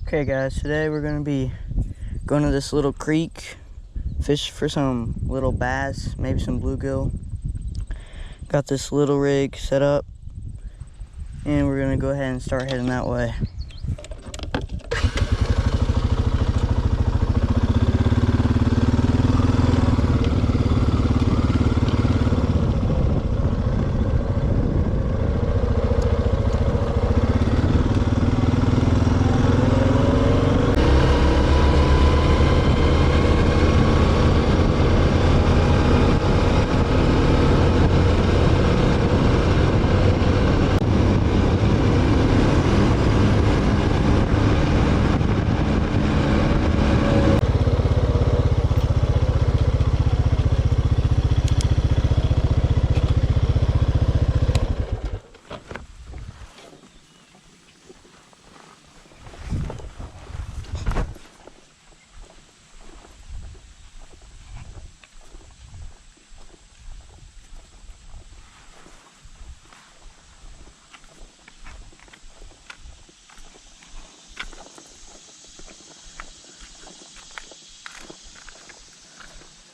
Okay guys, today we're gonna be going to this little creek, fish for some little bass, maybe some bluegill. Got this little rig set up and we're gonna go ahead and start heading that way.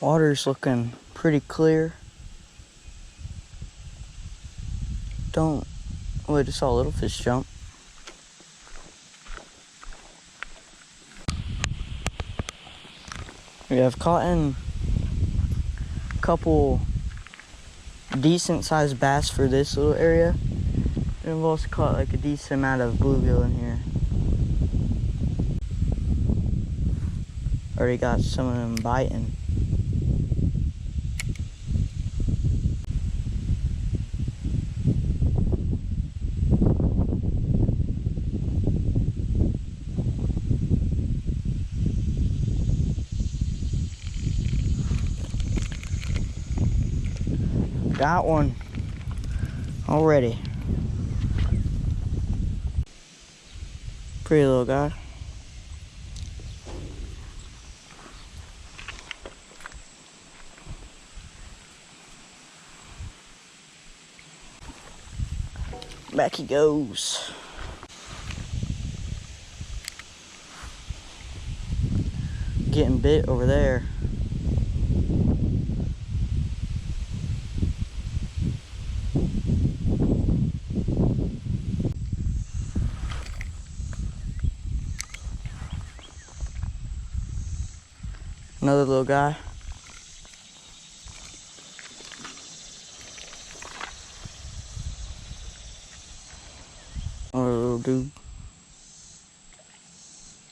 Water's looking pretty clear. I just saw a little fish jump. We have caught in a couple decent sized bass for this little area. And we've also caught like a decent amount of bluegill in here. Already got some of them biting. Got one already. Pretty little guy. Back he goes. Getting bit over there. Another little guy. Another little dude.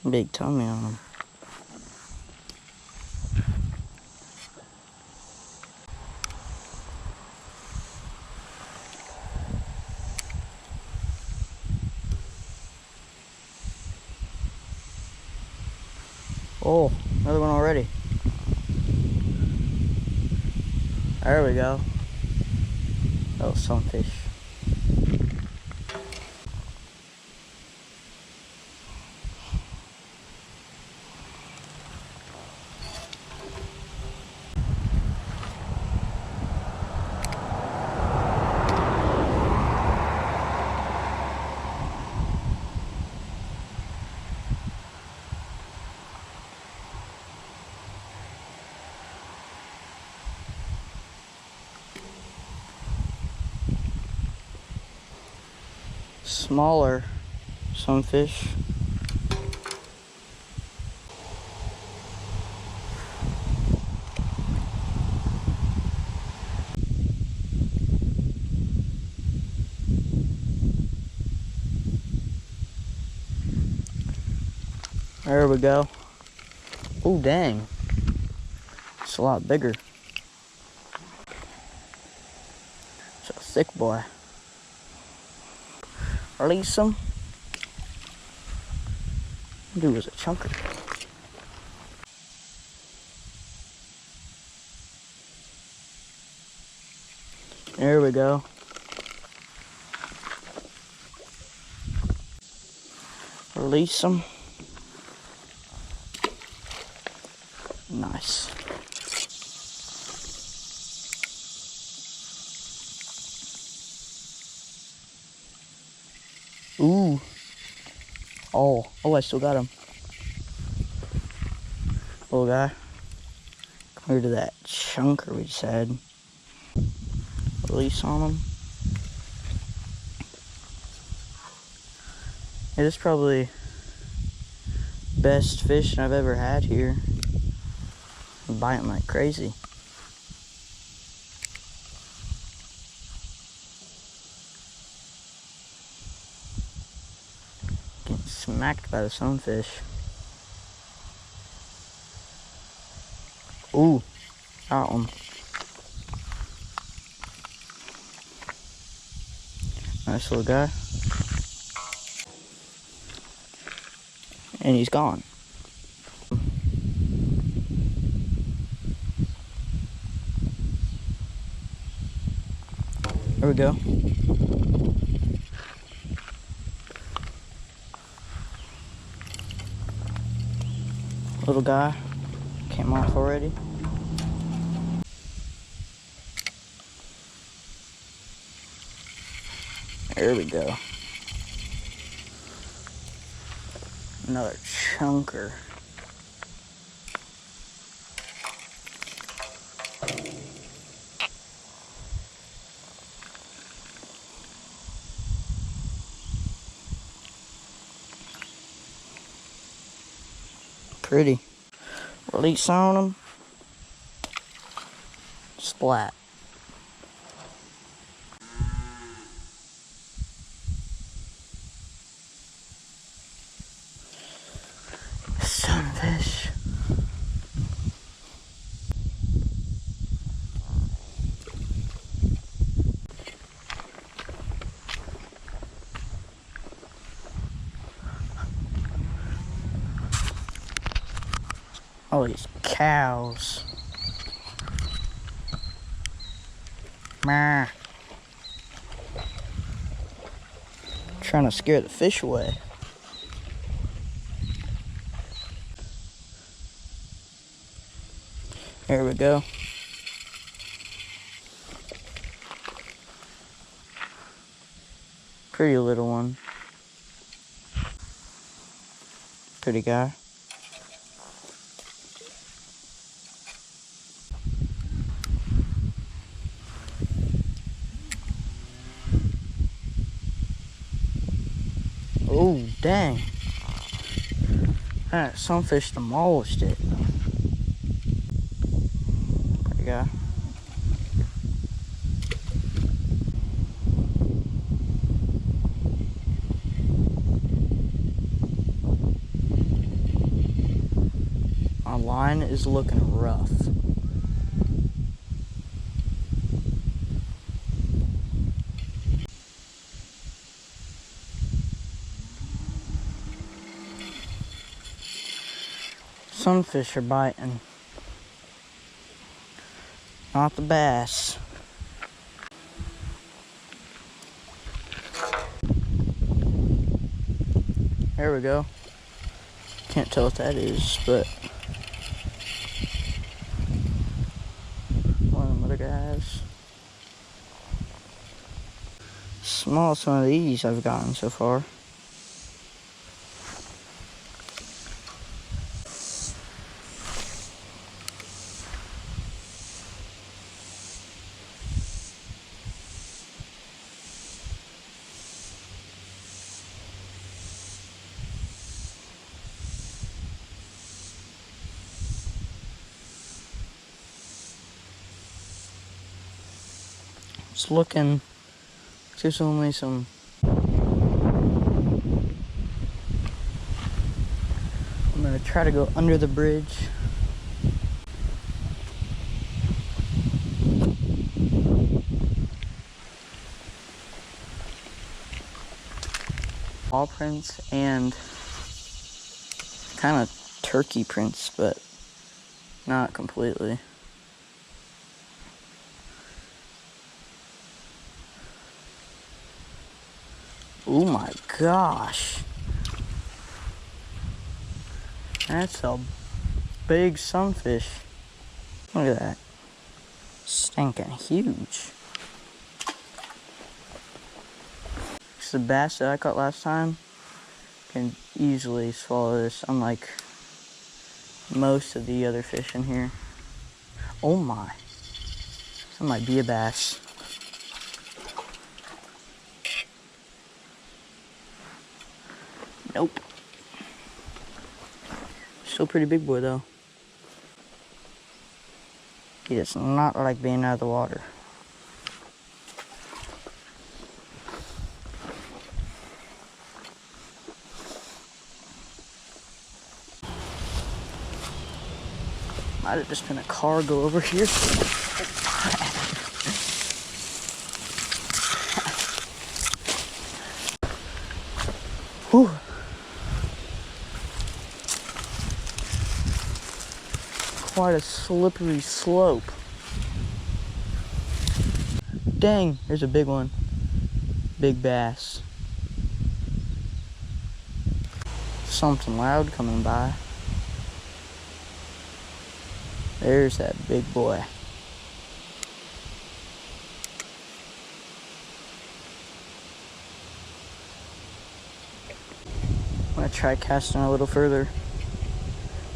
Big tummy on him. Oh, another one already. There we go. Oh, sunfish. Smaller sunfish. There we go. Oh, dang. It's a lot bigger. It's a thick boy. Release him. Dude was a chunker. There we go. Release him. Nice. Ooh. Oh, I still got him. Little guy. Come here to that chunker we just had. Release on him. It is probably best fishing I've ever had here. I'm biting like crazy. Getting smacked by the sunfish. Ooh, got one. Nice little guy. And he's gone. There we go. Little guy came off already. There we go. Another chunker. Pretty. Release on them. Splat. Sunfish. Oh, these cows. Meh. Trying to scare the fish away. There we go. Pretty little one. Pretty guy. Oh, dang. That sunfish demolished it. Pretty guy. Our line is looking rough. Sunfish are biting. Not the bass. There we go. Can't tell what that is, but one of them other guys. Smallest one of these I've gotten so far. It's looking, there's only some. I'm gonna try to go under the bridge. All prints and kind of turkey prints, but not completely. Oh my gosh. That's a big sunfish. Look at that. Stinking huge. It's the bass that I caught last time. can easily swallow this, unlike most of the other fish in here. Oh my. That might be a bass. Nope. Still pretty big boy though. He does not like being out of the water. Might have just been a car go over here. Whew. Quite a slippery slope. Dang, there's a big one. Big bass. Something loud coming by. There's that big boy. I'm gonna try casting a little further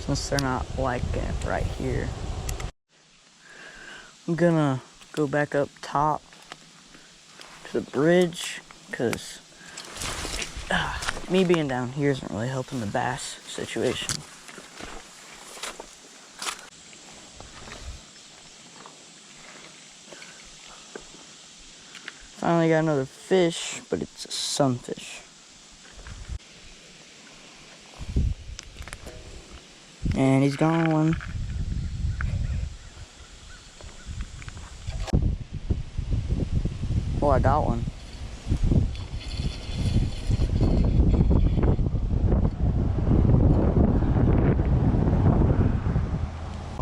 since they're not like it right here. I'm gonna go back up top to the bridge because me being down here isn't really helping the bass situation. Finally got another fish, but it's a sunfish. And he's gone. Oh, I got one.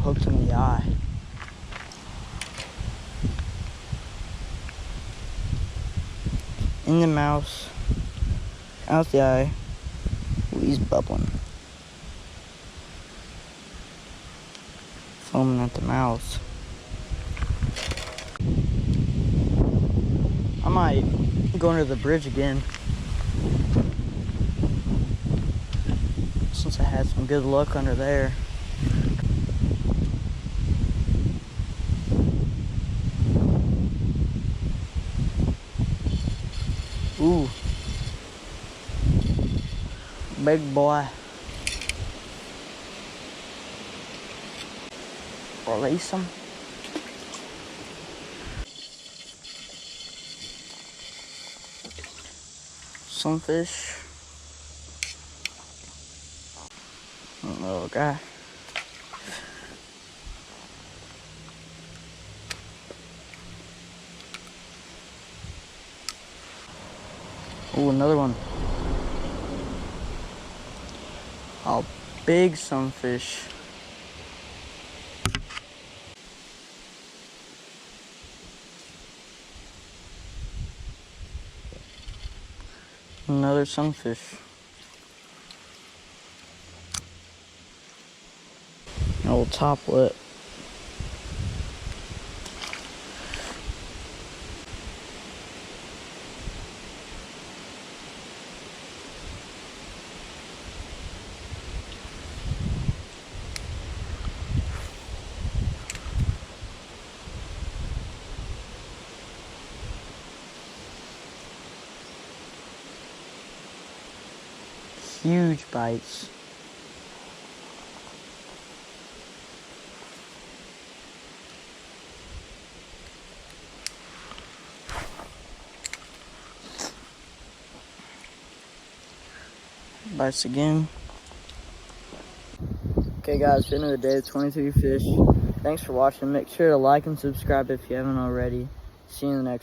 Hooked in the eye. In the mouth, out the eye. Ooh, he's bubbling. Foaming at the mouth. I might go under the bridge again, since I had some good luck under there. Ooh. Big boy. Release him. Sunfish. Little guy. Oh, another one. Oh, big sunfish. Another sunfish. An old top lip. Huge bites. Bites again. Okay guys, end of the day, 23 fish. Thanks for watching. Make sure to like and subscribe if you haven't already. See you in the next one.